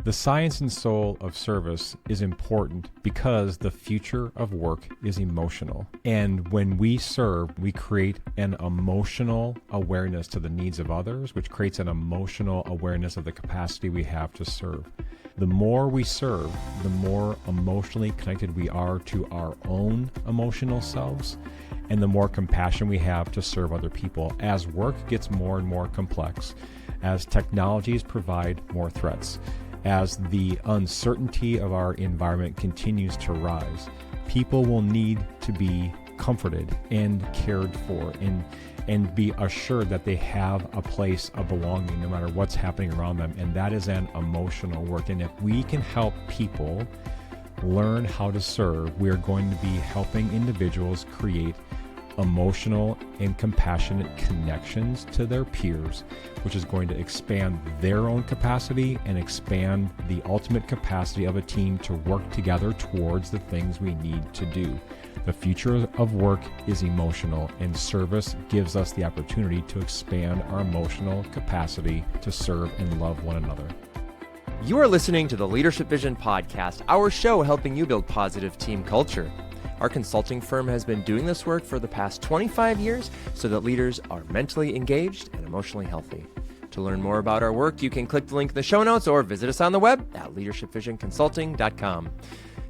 The science and soul of service is important because the future of work is emotional. And when we serve, we create an emotional awareness to the needs of others, which creates an emotional awareness of the capacity we have to serve. The more we serve, the more emotionally connected we are to our own emotional selves, and the more compassion we have to serve other people as work gets more and more complex, as technologies provide more threats, as the uncertainty of our environment continues to rise. People will need to be comforted and cared for and be assured that they have a place of belonging no matter what's happening around them. And that is an emotional work. And if we can help people learn how to serve, we are going to be helping individuals create emotional and compassionate connections to their peers, which is going to expand their own capacity and expand the ultimate capacity of a team to work together towards the things we need to do. The future of work is emotional, and service gives us the opportunity to expand our emotional capacity to serve and love one another. You are listening to the Leadership Vision Podcast, our show helping you build positive team culture. Our consulting firm has been doing this work for the past 25 years so that leaders are mentally engaged and emotionally healthy. To learn more about our work, you can click the link in the show notes or visit us on the web at leadershipvisionconsulting.com.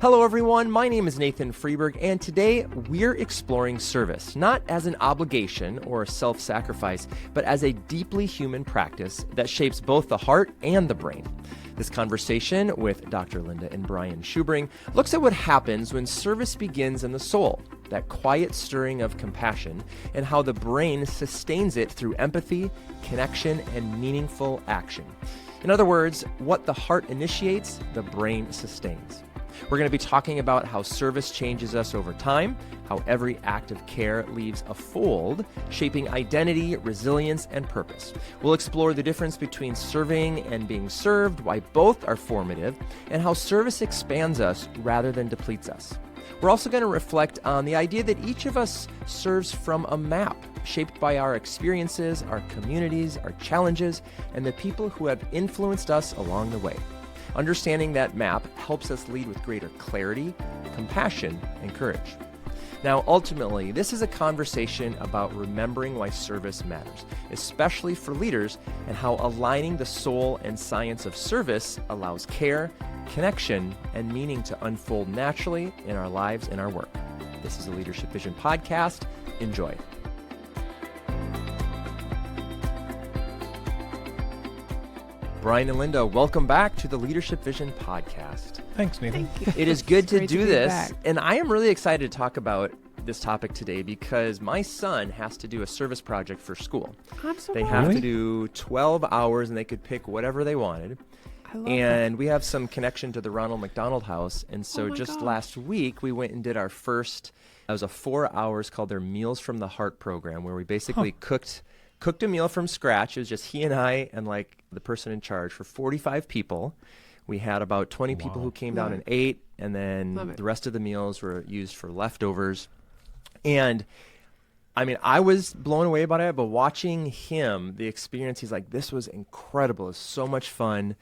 Hello, everyone. My name is Nathan Freeburg, and today we're exploring service, not as an obligation or a self-sacrifice, but as a deeply human practice that shapes both the heart and the brain. This conversation with Dr. Linda and Brian Schubring looks at what happens when service begins in the soul, that quiet stirring of compassion, and how the brain sustains it through empathy, connection, and meaningful action. In other words, what the heart initiates, the brain sustains. We're going to be talking about how service changes us over time, how every act of care leaves a fold, shaping identity, resilience, and purpose. We'll explore the difference between serving and being served, why both are formative, and how service expands us rather than depletes us. We're also going to reflect on the idea that each of us serves from a map, shaped by our experiences, our communities, our challenges, and the people who have influenced us along the way. Understanding that map helps us lead with greater clarity, compassion, and courage. Now, ultimately, this is a conversation about remembering why service matters, especially for leaders, and how aligning the soul and science of service allows care, connection, and meaning to unfold naturally in our lives and our work. This is a Leadership Vision Podcast. Enjoy. Brian and Linda, welcome back to the Leadership Vision Podcast. Thanks, Nathan. Thank you. It is good It's to great do be this, back. and I am really excited to talk about this topic today because my son has to do a service project for school. I'm so They glad. have Really? to do 12 hours, and they could pick whatever they wanted. I love And we have some connection to the Ronald McDonald House, and so Oh my just gosh. last week we went and did our first, it was a 4 hours called their Meals from the Heart program, where we basically cooked a meal from scratch. It was just he and I and like the person in charge for 45 people. We had about 20 people Wow. who came Love down and it. ate, and then Love it. the rest of the meals were used for leftovers. And I mean, I was blown away by it, but watching him, the experience, he's like, this was incredible. It was so much fun.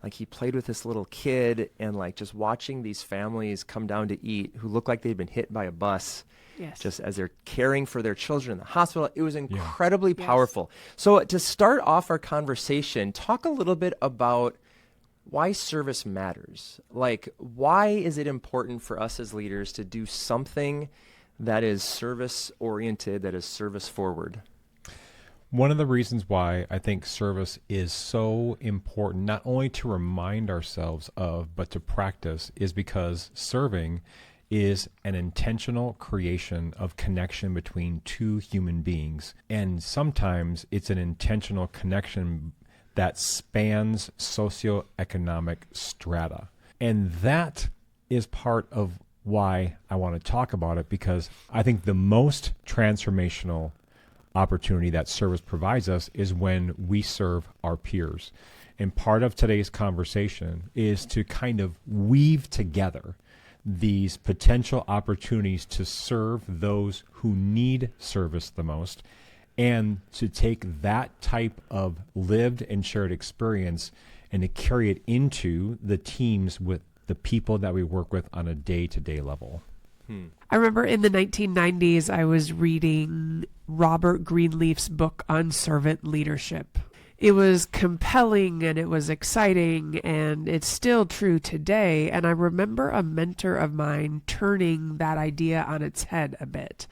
Like he played with this little kid, and like just watching these families come down to eat who looked like they'd been hit by a bus. Yes. Just as they're caring for their children in the hospital. It was incredibly Yes. powerful. So to start off our conversation, talk a little bit about why service matters. Like, why is it important for us as leaders to do something that is service-oriented, that is service-forward? One of the reasons why I think service is so important, not only to remind ourselves of, but to practice, is because serving is an intentional creation of connection between two human beings. And sometimes it's an intentional connection that spans socioeconomic strata. And that is part of why I want to talk about it, because I think the most transformational opportunity that service provides us is when we serve our peers. And part of today's conversation is to kind of weave together these potential opportunities to serve those who need service the most, and to take that type of lived and shared experience and to carry it into the teams with the people that we work with on a day-to-day level. I remember in the 1990s, I was reading Robert Greenleaf's book on servant leadership. It was compelling and it was exciting, and it's still true today. And I remember a mentor of mine turning that idea on its head a bit,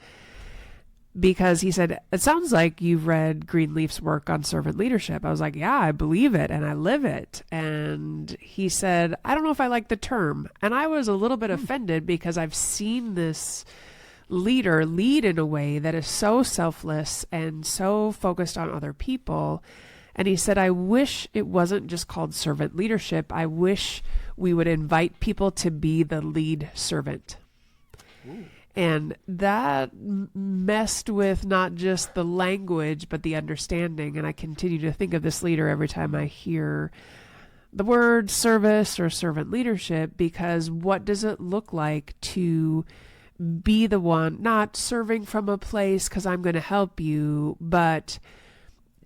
because he said, it sounds like you've read Greenleaf's work on servant leadership. I was like, yeah, I believe it and I live it. And he said, I don't know if I like the term. And I was a little bit offended, because I've seen this leader lead in a way that is so selfless and so focused on other people. And he said, I wish it wasn't just called servant leadership. I wish we would invite people to be the lead servant. Ooh. And that messed with not just the language, but the understanding. And I continue to think of this leader every time I hear the word service or servant leadership, because what does it look like to be the one, not serving from a place because I'm going to help you, but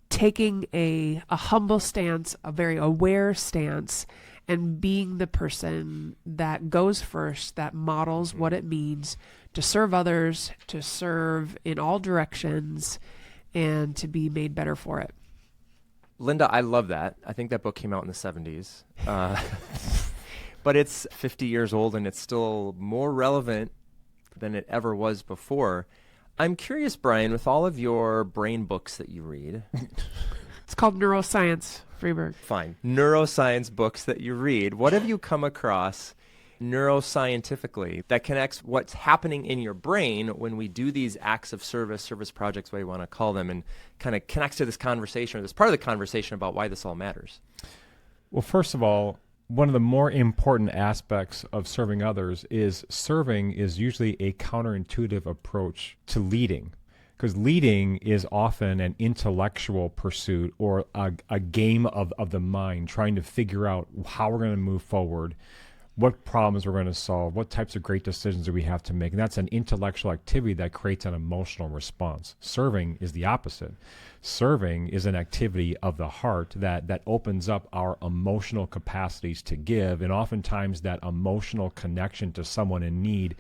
taking a humble stance, a very aware stance, and being the person that goes first, that models what it means to serve others, to serve in all directions, and to be made better for it. Linda, I love that. I think that book came out in the 70s. But it's 50 years old and it's still more relevant than it ever was before. I'm curious, Brian, with all of your brain books that you read. It's called Neuroscience, Freeburg. Fine. Neuroscience books that you read. What have you come across neuroscientifically that connects what's happening in your brain when we do these acts of service projects, what you want to call them, and kind of connects to this conversation, or this part of the conversation about why this all matters? Well, first of all, one of the more important aspects of serving others is serving is usually a counterintuitive approach to leading, because leading is often an intellectual pursuit or a game of the mind, trying to figure out how we're going to move forward, what problems we're going to solve, what types of great decisions do we have to make. And that's an intellectual activity that creates an emotional response. Serving is the opposite. Serving is an activity of the heart that opens up our emotional capacities to give. And oftentimes that emotional connection to someone in need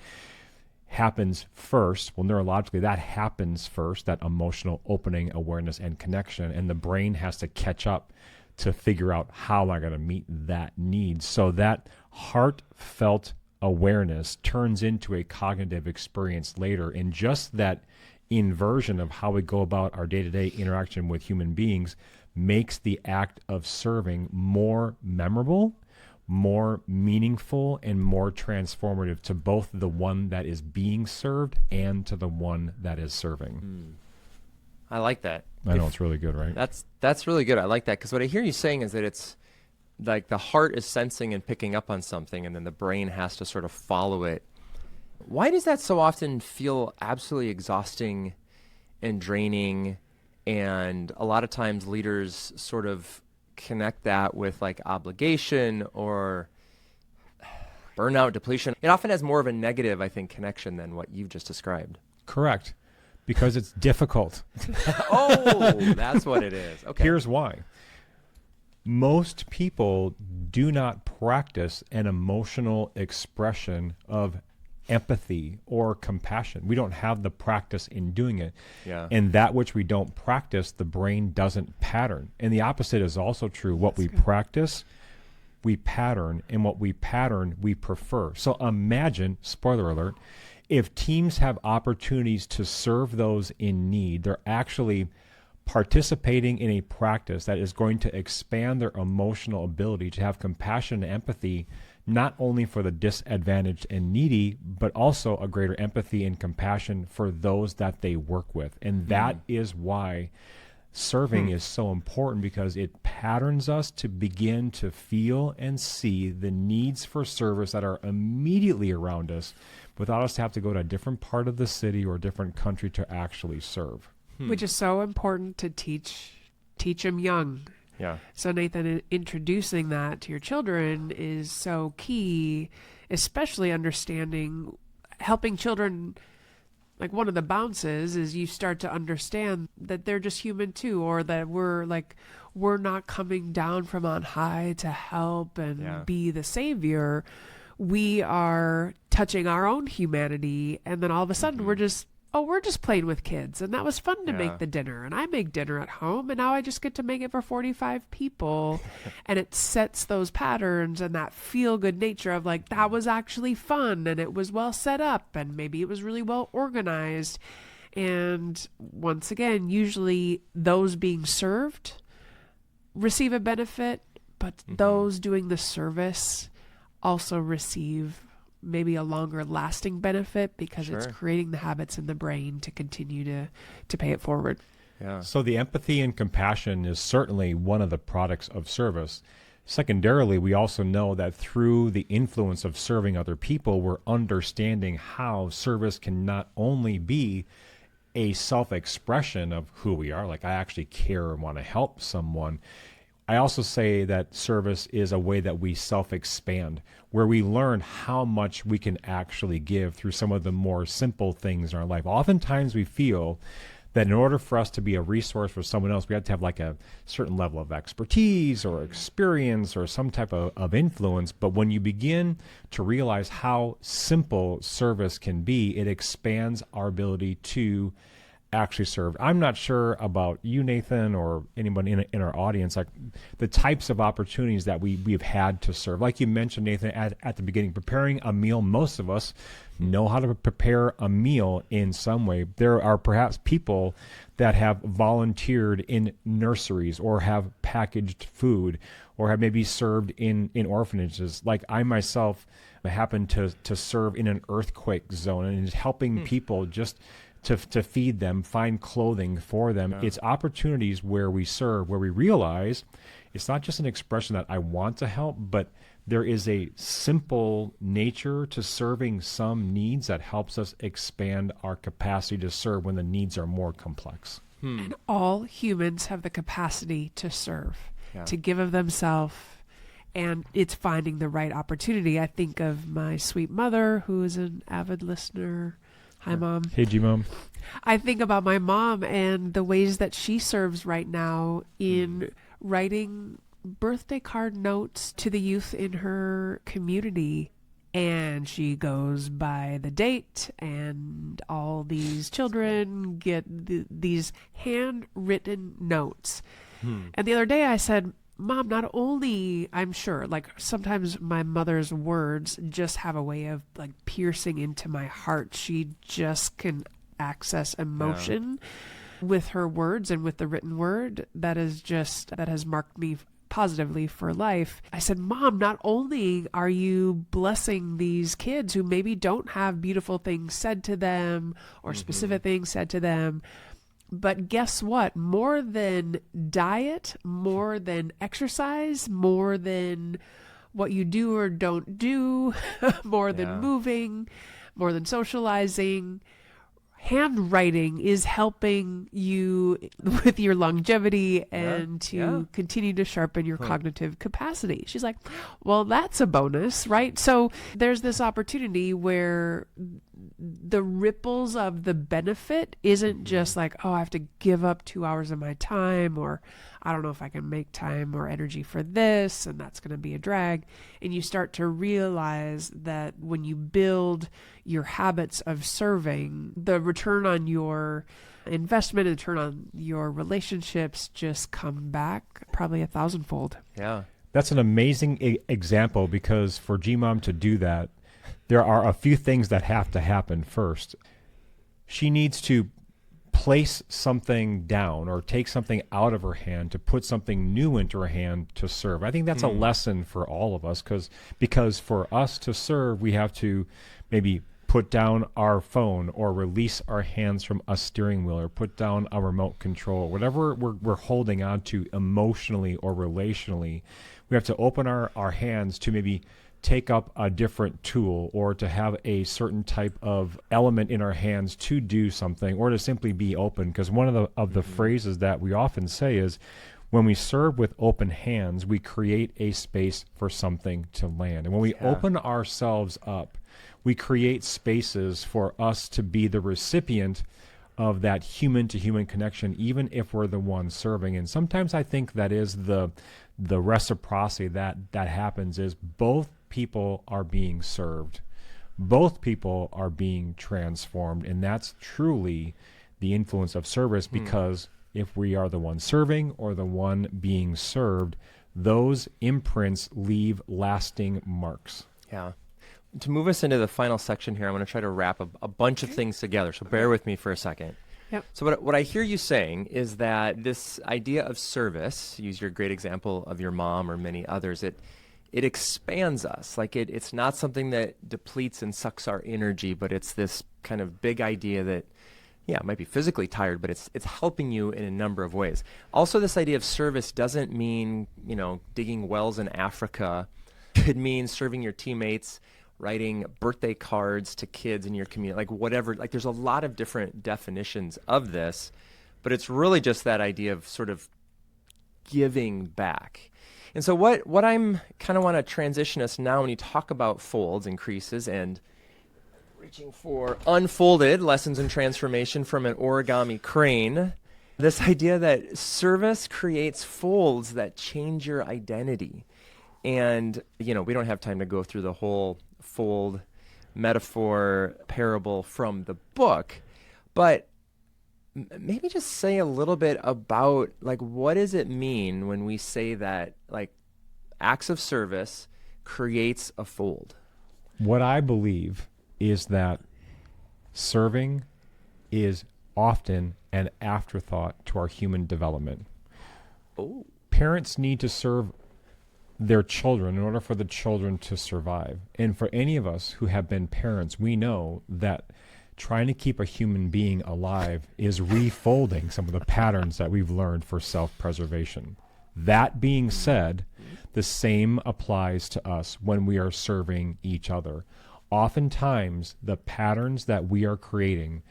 happens first. Well, neurologically, that happens first, that emotional opening, awareness, and connection. And the brain has to catch up to figure out how am I going to meet that need. So that heartfelt awareness turns into a cognitive experience later. And just that inversion of how we go about our day-to-day interaction with human beings makes the act of serving more memorable, more meaningful, and more transformative to both the one that is being served and to the one that is serving. I like that. I know, it's really good, right? That's really good. I like that, because what I hear you saying is that it's like the heart is sensing and picking up on something, and then the brain has to sort of follow it. Why does that so often feel absolutely exhausting and draining? And a lot of times leaders sort of connect that with like obligation or burnout, depletion. It often has more of a negative, I think, connection than what you've just described. Correct. Because it's difficult. Oh, that's what it is. Okay. Here's why. Most people do not practice an emotional expression of empathy or compassion. We don't have the practice in doing it. Yeah. And that which we don't practice, the brain doesn't pattern. And the opposite is also true. What we practice, we pattern, and what we pattern, we prefer. So imagine, spoiler alert, if teams have opportunities to serve those in need, they're actually participating in a practice that is going to expand their emotional ability to have compassion and empathy, not only for the disadvantaged and needy, but also a greater empathy and compassion for those that they work with. And that is why serving is so important, because it patterns us to begin to feel and see the needs for service that are immediately around us without us to have to go to a different part of the city or a different country to actually serve. Which is so important to teach them young. Yeah. So Nathan, introducing that to your children is so key, especially understanding, helping children like one of the bounces is you start to understand that they're just human too, or that we're not coming down from on high to help and be the savior. We are touching our own humanity, and then all of a sudden we're just playing with kids, and that was fun to make the dinner, and I make dinner at home, and now I just get to make it for 45 people. And it sets those patterns and that feel-good nature of like, that was actually fun, and it was well set up, and maybe it was really well organized. And once again, usually those being served receive a benefit, but those doing the service also receive maybe a longer lasting benefit, because it's creating the habits in the brain to continue to pay it forward. Yeah. So the empathy and compassion is certainly one of the products of service. Secondarily, we also know that through the influence of serving other people, we're understanding how service can not only be a self-expression of who we are, like I actually care and want to help someone. I also say that service is a way that we self-expand, where we learn how much we can actually give through some of the more simple things in our life. Oftentimes we feel that in order for us to be a resource for someone else, we have to have like a certain level of expertise or experience or some type of influence. But when you begin to realize how simple service can be, it expands our ability to actually served. I'm not sure about you, Nathan, or anyone in our audience, like the types of opportunities that we've had to serve. Like you mentioned, Nathan, at the beginning, preparing a meal. Most of us know how to prepare a meal in some way. There are perhaps people that have volunteered in nurseries or have packaged food or have maybe served in orphanages. Like I myself happened to serve in an earthquake zone and is helping people just to feed them, find clothing for them. Yeah. It's opportunities where we serve, where we realize it's not just an expression that I want to help, but there is a simple nature to serving some needs that helps us expand our capacity to serve when the needs are more complex. And all humans have the capacity to serve, to give of themselves, and it's finding the right opportunity. I think of my sweet mother, who is an avid listener. Hi, Mom. Hey, G-Mom. I think about my mom and the ways that she serves right now in writing birthday card notes to the youth in her community. And she goes by the date, and all these children get these handwritten notes. And the other day I said, Mom, not only, I'm sure, like sometimes my mother's words just have a way of like piercing into my heart. She just can access emotion with her words and with the written word that has marked me positively for life. I said, Mom, not only are you blessing these kids who maybe don't have beautiful things said to them or specific things said to them, but guess what? More than diet, more than exercise, more than what you do or don't do, more than moving, more than socializing, handwriting is helping you with your longevity and to continue to sharpen your cognitive capacity. She's like, well, that's a bonus, right? So there's this opportunity where the ripples of the benefit isn't just like, oh, I have to give up 2 hours of my time, or I don't know if I can make time or energy for this, and that's going to be a drag. And you start to realize that when you build your habits of serving, the return on your investment and return on your relationships just come back probably 1,000-fold. Yeah. That's an amazing example, because for G-Mom to do that, there are a few things that have to happen first. She needs to place something down or take something out of her hand to put something new into her hand to serve. I think that's a lesson for all of us, because for us to serve, we have to maybe put down our phone or release our hands from a steering wheel or put down a remote control, whatever we're holding on to emotionally or relationally. We have to open our hands to maybe take up a different tool, or to have a certain type of element in our hands to do something, or to simply be open. Because one of the phrases that we often say is, When we serve with open hands, we create a space for something to land. And when we open ourselves up, we create spaces for us to be the recipient of that human-to-human connection, even if we're the one serving. And sometimes I think that is the reciprocity that happens, is both people are being served. Both people are being transformed. And that's truly the influence of service, because if we are the one serving or the one being served, those imprints leave lasting marks. Yeah. To move us into the final section here, I'm going to try to wrap a bunch of things together, so bear with me for a second. Yep. So what I hear you saying is that this idea of service, use your great example of your mom or many others, it expands us. Like it's not something that depletes and sucks our energy, but it's this kind of big idea that, yeah, it might be physically tired, but it's helping you in a number of ways. Also, this idea of service doesn't mean, digging wells in Africa. It means serving your teammates, writing birthday cards to kids in your community, like whatever. Like there's a lot of different definitions of this, but it's really just that idea of sort of giving back. And so what I'm kind of want to transition us now, when you talk about folds and creases and reaching for unfolded lessons in transformation from an origami crane, this idea that service creates folds that change your identity. And, we don't have time to go through the whole fold metaphor parable from the book, but maybe just say a little bit about, like, what does it mean when we say that, like, acts of service creates a fold? What I believe is that serving is often an afterthought to our human development. Oh. Parents need to serve their children in order for the children to survive. And for any of us who have been parents, we know that trying to keep a human being alive is refolding some of the patterns that we've learned for self-preservation. That being said, the same applies to us when we are serving each other. Oftentimes, the patterns that we are creating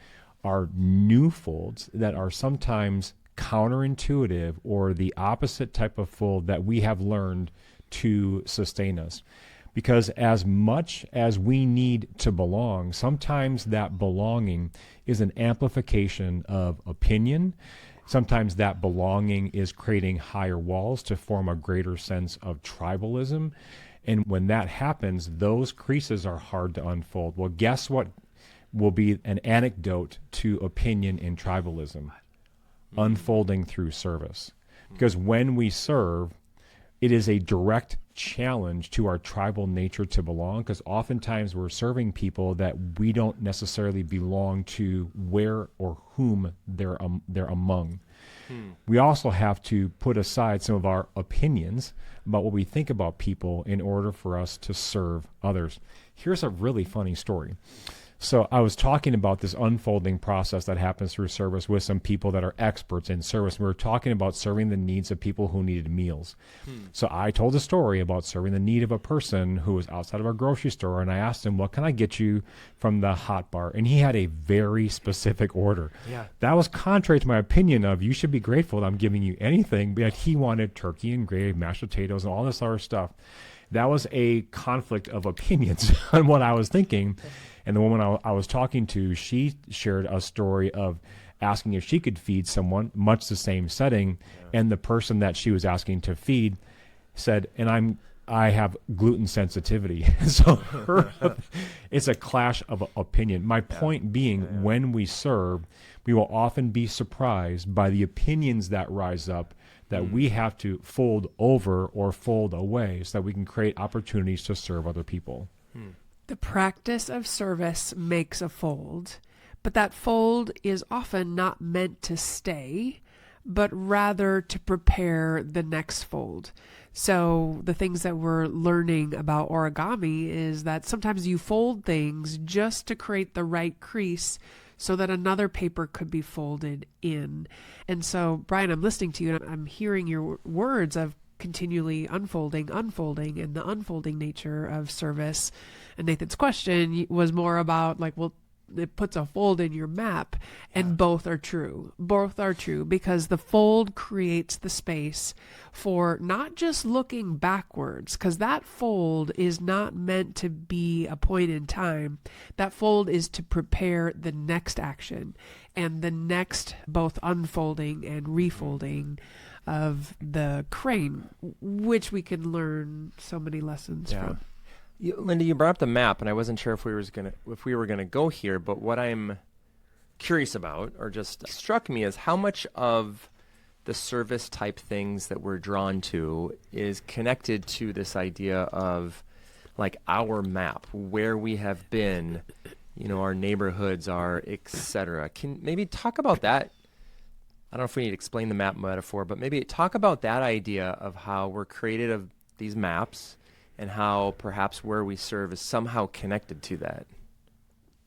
are new folds that are sometimes counterintuitive or the opposite type of fold that we have learned to sustain us. Because as much as we need to belong, sometimes that belonging is an amplification of opinion. Sometimes that belonging is creating higher walls to form a greater sense of tribalism. And when that happens, those creases are hard to unfold. Well, guess what will be an antidote to opinion in tribalism? Unfolding through service. Because when we serve, it is a direct challenge to our tribal nature to belong, because oftentimes we're serving people that we don't necessarily belong to, where or whom they're among. We also have to put aside some of our opinions about what we think about people in order for us to serve others. Here's a really funny story. So I was talking about this unfolding process that happens through service with some people that are experts in service. We were talking about serving the needs of people who needed meals. So I told a story about serving the need of a person who was outside of our grocery store, and I asked him, what can I get you from the hot bar? And he had a very specific order. Yeah. That was contrary to my opinion of, you should be grateful that I'm giving you anything, but he wanted turkey and gravy, mashed potatoes, and all this other stuff. That was a conflict of opinions on what I was thinking. And the woman I was talking to, she shared a story of asking if she could feed someone, much the same setting, and the person that she was asking to feed said, and I have gluten sensitivity. So it's a clash of opinion. My point being, when we serve, we will often be surprised by the opinions that rise up that we have to fold over or fold away so that we can create opportunities to serve other people. The practice of service makes a fold, but that fold is often not meant to stay, but rather to prepare the next fold. So the things that we're learning about origami is that sometimes you fold things just to create the right crease so that another paper could be folded in. And so, Brian, I'm listening to you and I'm hearing your words of continually unfolding, and the unfolding nature of service. And Nathan's question was more about like, well, it puts a fold in your map, and both are true. Both are true because the fold creates the space for not just looking backwards, because that fold is not meant to be a point in time. That fold is to prepare the next action and the next both unfolding and refolding of the crane, which we can learn so many lessons from. Linda, you brought up the map, and I wasn't sure if we were gonna go here. But what I'm curious about, or just struck me, is how much of the service type things that we're drawn to is connected to this idea of like our map, where we have been, our neighborhoods are, etc. Can maybe talk about that? I don't know if we need to explain the map metaphor, but maybe talk about that idea of how we're created of these maps, and how perhaps where we serve is somehow connected to that.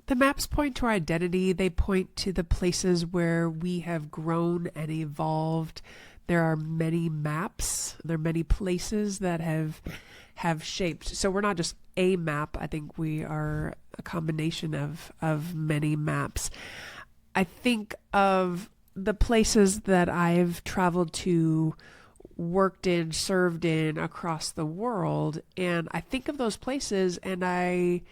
The maps point to our identity. They point to the places where we have grown and evolved. There are many maps. There are many places that have shaped. So we're not just a map. I think we are a combination of many maps. I think of the places that I've traveled to, worked in, served in across the world, and I think of those places, and I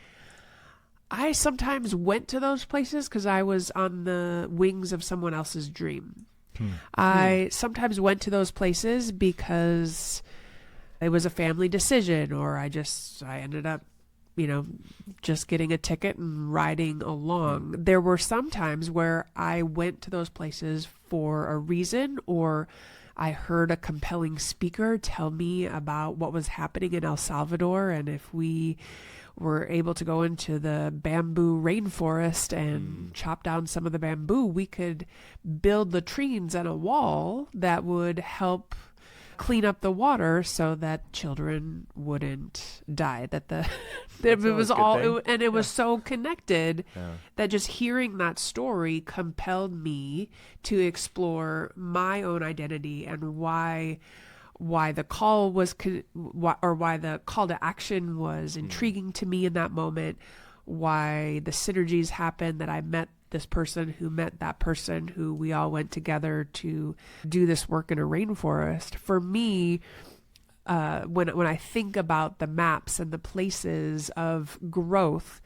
sometimes went to those places because I was on the wings of someone else's dream. I sometimes went to those places because it was a family decision, or I ended up just getting a ticket and riding along. There were some times where I went to those places for a reason, or I heard a compelling speaker tell me about what was happening in El Salvador, and if we were able to go into the bamboo rainforest and chop down some of the bamboo, we could build latrines and a wall that would help clean up the water so that children wouldn't die. It was so connected that just hearing that story compelled me to explore my own identity and why the call was why the call to action was intriguing to me in that moment, why the synergies happened, that I met this person who met that person who we all went together to do this work in a rainforest. For me, when I think about the maps and the places of growth,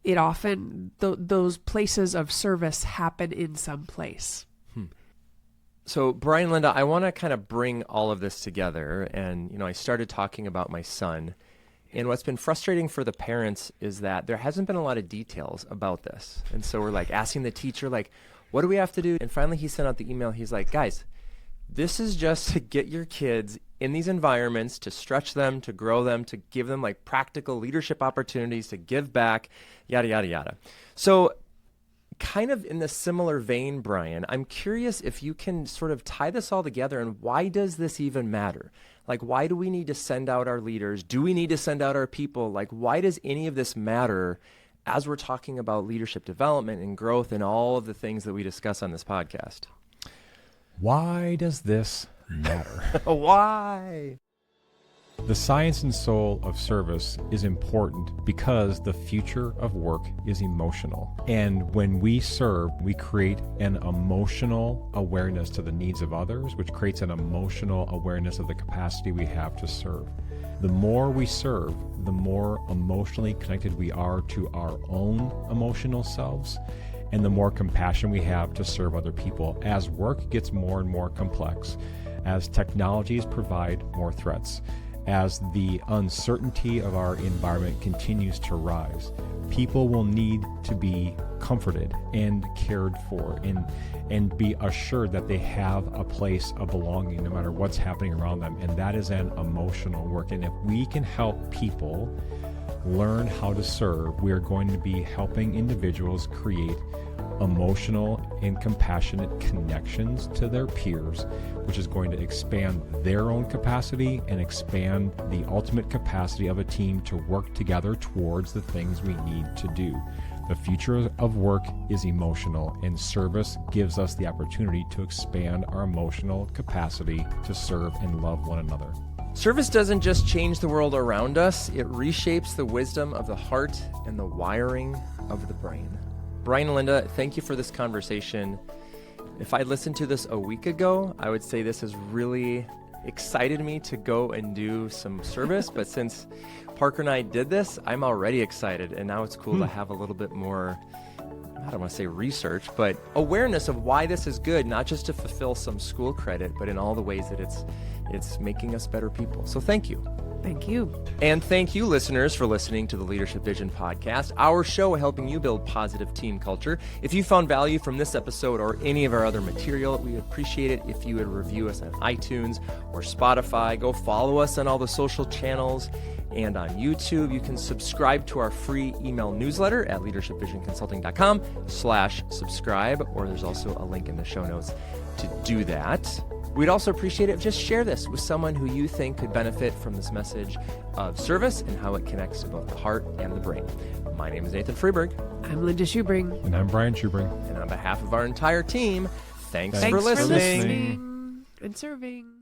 it often, those places of service happen in some place. So Brian, Linda, I want to kind of bring all of this together. And, I started talking about my son. And what's been frustrating for the parents is that there hasn't been a lot of details about this. And so we're asking the teacher, what do we have to do? And finally he sent out the email. He's like, guys, this is just to get your kids in these environments, to stretch them, to grow them, to give them practical leadership opportunities, to give back, yada, yada, yada. So kind of in the similar vein, Brian, I'm curious if you can sort of tie this all together, and why does this even matter? Why do we need to send out our leaders? Do we need to send out our people? Why does any of this matter as we're talking about leadership development and growth and all of the things that we discuss on this podcast? Why does this matter? Why? The science and soul of service is important because the future of work is emotional. And when we serve, we create an emotional awareness to the needs of others, which creates an emotional awareness of the capacity we have to serve. The more we serve, the more emotionally connected we are to our own emotional selves, and the more compassion we have to serve other people as work gets more and more complex, as technologies provide more threats, as the uncertainty of our environment continues to rise. People will need to be comforted and cared for and be assured that they have a place of belonging no matter what's happening around them. And that is an emotional work. And if we can help people learn how to serve, we are going to be helping individuals create emotional and compassionate connections to their peers, which is going to expand their own capacity and expand the ultimate capacity of a team to work together towards the things we need to do. The future of work is emotional, and service gives us the opportunity to expand our emotional capacity to serve and love one another. Service doesn't just change the world around us, it reshapes the wisdom of the heart and the wiring of the brain. Brian and Linda, thank you for this conversation. If I listened to this a week ago, I would say this has really excited me to go and do some service. But since Parker and I did this, I'm already excited. And now it's cool to have a little bit more, I don't want to say research, but awareness of why this is good, not just to fulfill some school credit, but in all the ways that it's making us better people. So thank you. Thank you. And thank you, listeners, for listening to the Leadership Vision podcast, our show helping you build positive team culture. If you found value from this episode or any of our other material, we would appreciate it if you would review us on iTunes or Spotify. Go follow us on all the social channels. And on YouTube, you can subscribe to our free email newsletter at leadershipvisionconsulting.com/subscribe, or there's also a link in the show notes to do that. We'd also appreciate it if just share this with someone who you think could benefit from this message of service and how it connects to both the heart and the brain. My name is Nathan Freeburg. I'm Linda Schubring. And I'm Brian Schubring. And on behalf of our entire team, thanks Thanks for listening. and serving.